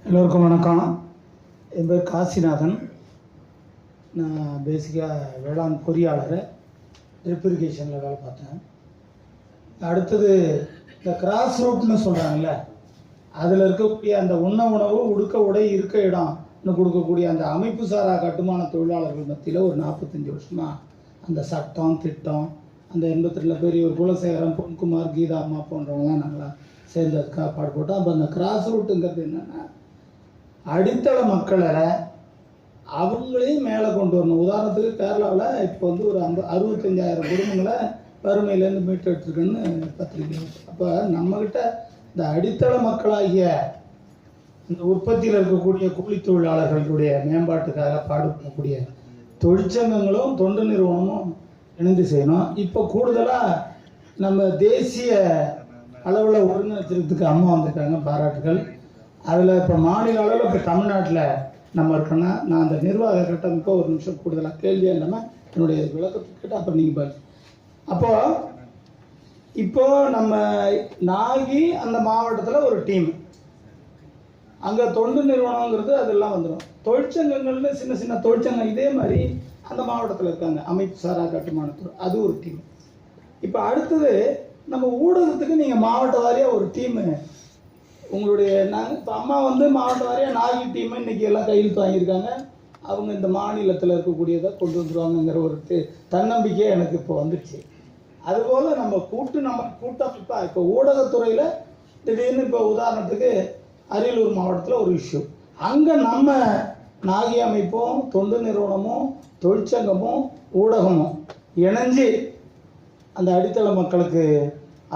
எல்லோருக்கும் வணக்கம். என் பேர் காசிநாதன். நான் பேசிக்காக வேளாண் பொறியாளர், ட்ரிப் இரிகேஷனில் வேலை பார்த்தேன். அடுத்தது இந்த கிராஸ் ரூட்னு சொல்கிறாங்கல்ல, அதில் இருக்கக்கூடிய அந்த உணவு, உடுக்க உடை, இருக்க இடம்னு கொடுக்கக்கூடிய அந்த அமைப்பு சாரா கட்டுமான தொழிலாளர்கள் மத்தியில் ஒரு 45 வருஷமாக அந்த சட்டம் திட்டம், அந்த 82 பேர், ஒரு குலசேகரம், பொன்குமார், கீதா அம்மா போன்றவங்களாம் நாங்களாம் சேர்ந்து அதுக்காக பாடுபட்டோம். அப்போ அந்த கிராஸ் ரூட்டுங்கிறது என்னென்னா, அடித்தள மக்களை அவங்களையும் மேலே கொண்டு வரணும். உதாரணத்துக்கு கேரளாவில் இப்போ வந்து ஒரு 65,000 குடும்பங்களை வறுமையிலேருந்து மீட்டு எடுத்துருக்குன்னு பத்திரிக்கை. அப்போ நம்மக்கிட்ட இந்த அடித்தள மக்களாகிய இந்த உற்பத்தியில் இருக்கக்கூடிய கூலி தொழிலாளர்களுடைய மேம்பாட்டுக்காக பாடுபடக்கூடிய தொழிற்சங்கங்களும் தொண்டு நிறுவனமும் இணைந்து செய்யணும். இப்போ கூடுதலாக நம்ம தேசிய அளவில் ஒருங்கிணைச்சிருக்கிறதுக்கு அம்மா வந்திருக்காங்க, பாராட்டுகள். அதில் இப்போ மாநில அளவில் இப்போ தமிழ்நாட்டில் நம்ம இருக்கோன்னா, நான் அந்த நிர்வாக கட்டமைப்போ ஒரு நிமிஷம் கூடுதலாக கேள்வியாக இல்லாமல் என்னுடைய விளக்கத்துக்கு கேட்டால் அப்புறம் நீங்கள் பதில். இப்போது நம்ம நாகி அந்த மாவட்டத்தில் ஒரு டீம், அங்கே தொண்டு நிறுவனங்கிறது அதெல்லாம் வந்துடும். தொழிற்சங்கங்கள்னு சின்ன சின்ன தொழிற்சங்கம் இதே மாதிரி அந்த மாவட்டத்தில் இருக்காங்க, அமைப்பு சாரா கட்டுமானத்துறை, அது ஒரு டீம். இப்போ அடுத்தது நம்ம ஊடகத்துக்கு நீங்கள் மாவட்ட வாரியாக ஒரு டீமு உங்களுடைய நாங்கள் இப்போ அம்மா வந்து மாவட்ட வாரியாக நாகி டீமை இன்றைக்கி எல்லாம் கையெழுத்து வாங்கியிருக்காங்க. அவங்க இந்த மாநிலத்தில் இருக்கக்கூடியதை கொண்டு வந்துடுவாங்கங்கிற ஒரு தன்னம்பிக்கையே எனக்கு இப்போ வந்துடுச்சு. அதுபோல் நம்ம கூட்டமைப்பாக இப்போ ஊடகத்துறையில் திடீர்னு இப்போ உதாரணத்துக்கு அரியலூர் மாவட்டத்தில் ஒரு இஷ்யூ, அங்கே நம்ம நாகி அமைப்பும் தொண்டு நிறுவனமும் தொழிற்சங்கமும் ஊடகமும் இணைஞ்சு அந்த அடித்தள மக்களுக்கு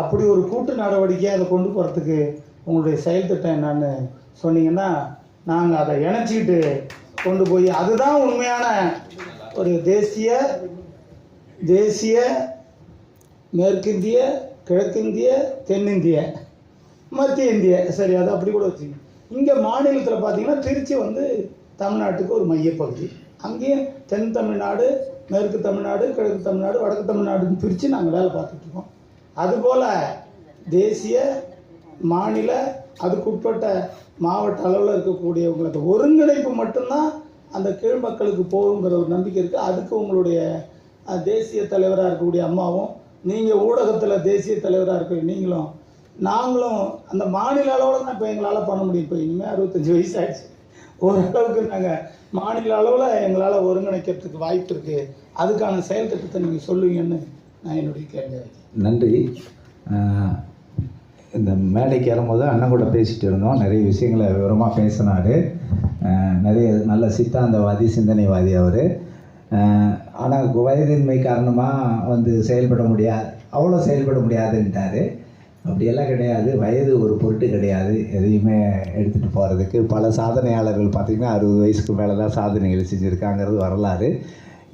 அப்படி ஒரு கூட்டு நடவடிக்கையை அதை கொண்டு போகிறதுக்கு உங்களுடைய செயல் திட்டம் என்னன்னு சொன்னீங்கன்னா, நாங்கள் அதை இணைச்சிக்கிட்டு கொண்டு போய், அதுதான் உண்மையான ஒரு தேசிய மேற்கிந்திய, கிழக்கிந்திய, தென்னிந்திய, மத்திய இந்திய, சரி அது அப்படி கூட வச்சுங்க. இங்கே மாநிலத்தில் பார்த்தீங்கன்னா திருச்சி வந்து தமிழ்நாட்டுக்கு ஒரு மையப்பகுதி, அங்கேயும் தென் தமிழ்நாடு, மேற்கு தமிழ்நாடு, கிழக்கு தமிழ்நாடு, வடக்கு தமிழ்நாடுன்னு பிரித்து நாங்கள் வேலை பார்த்துட்ருக்கோம். அதுபோல் தேசிய, மாநில, அதுக்குட்பட்ட மாவட்ட அளவில் இருக்கக்கூடியவங்களுக்கு ஒருங்கிணைப்பு மட்டும்தான் அந்த கீழ் மக்களுக்கு போகுங்கிற ஒரு நம்பிக்கை இருக்குது. அதுக்கு உங்களுடைய தேசிய தலைவராக இருக்கக்கூடிய அம்மாவும், நீங்கள் ஊடகத்தில் தேசிய தலைவராக இருக்க நீங்களும் நாங்களும் அந்த மாநில அளவில் தான் இப்போ எங்களால் பண்ண முடியும். இப்போ இனிமேல் 65 வயசு ஆகிடுச்சு, ஓரளவுக்கு நாங்கள் மாநில அளவில் எங்களால் ஒருங்கிணைக்கிறதுக்கு வாய்ப்பு இருக்குது. அதுக்கான செயல் திட்டத்தை நீங்கள் சொல்லுவீங்கன்னு நான் என்னுடைய கேள்வி. நன்றி. இந்த மேடைக்கு ஏறும்போது அண்ணன் கூட பேசிகிட்டு இருந்தோம், நிறைய விஷயங்களை விவரமாக பேசினார். நிறைய நல்ல சித்தாந்தவாதி, சிந்தனைவாதி அவர். ஆனால் வயதின்மை காரணமாக வந்து அவ்வளோ செயல்பட முடியாதுன்ட்டார். அப்படியெல்லாம் கிடையாது, வயது ஒரு பொருட்டு கிடையாது எதையுமே எடுத்துகிட்டு போகிறதுக்கு. பல சாதனையாளர்கள் பார்த்திங்கன்னா 60 வயசுக்கு மேலே தான் சாதனைகள் செஞ்சுருக்காங்கிறது வரலாறு.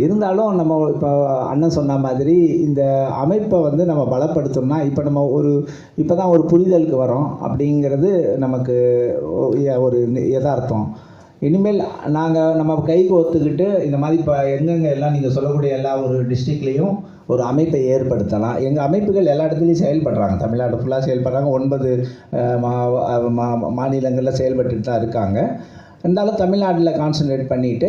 இருந்தாலும் நம்ம இப்போ அண்ணன் சொன்ன மாதிரி இந்த அமைப்பை வந்து நம்ம பலப்படுத்தணும்னா, இப்போ நம்ம இப்போ தான் ஒரு புரிதலுக்கு வரோம் அப்படிங்கிறது நமக்கு ஒரு யதார்த்தம். இனிமேல் நம்ம கைக்கு ஒத்துக்கிட்டு இந்த மாதிரி இப்போ எங்கெங்கே எல்லாம் நீங்கள் சொல்லக்கூடிய எல்லா ஒரு டிஸ்ட்ரிக்ட்லேயும் ஒரு அமைப்பை ஏற்படுத்தலாம். எங்கள் அமைப்புகள் எல்லா இடத்துலையும் செயல்படுறாங்க, தமிழ்நாடு ஃபுல்லாக செயல்படுறாங்க. 9 மாநிலங்களில் செயல்பட்டுட்டு தான் இருக்காங்க. இருந்தாலும் தமிழ்நாட்டில் கான்சன்ட்ரேட் பண்ணிவிட்டு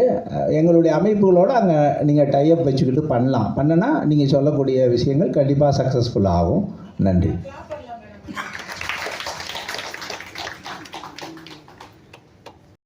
எங்களுடைய அமைப்புகளோடு அங்கே நீங்கள் டைப் வச்சுக்கிட்டு பண்ணலாம். பண்ணனா நீங்கள் சொல்லக்கூடிய விஷயங்கள் கண்டிப்பாக சக்ஸஸ்ஃபுல்லாக ஆகும். நன்றி.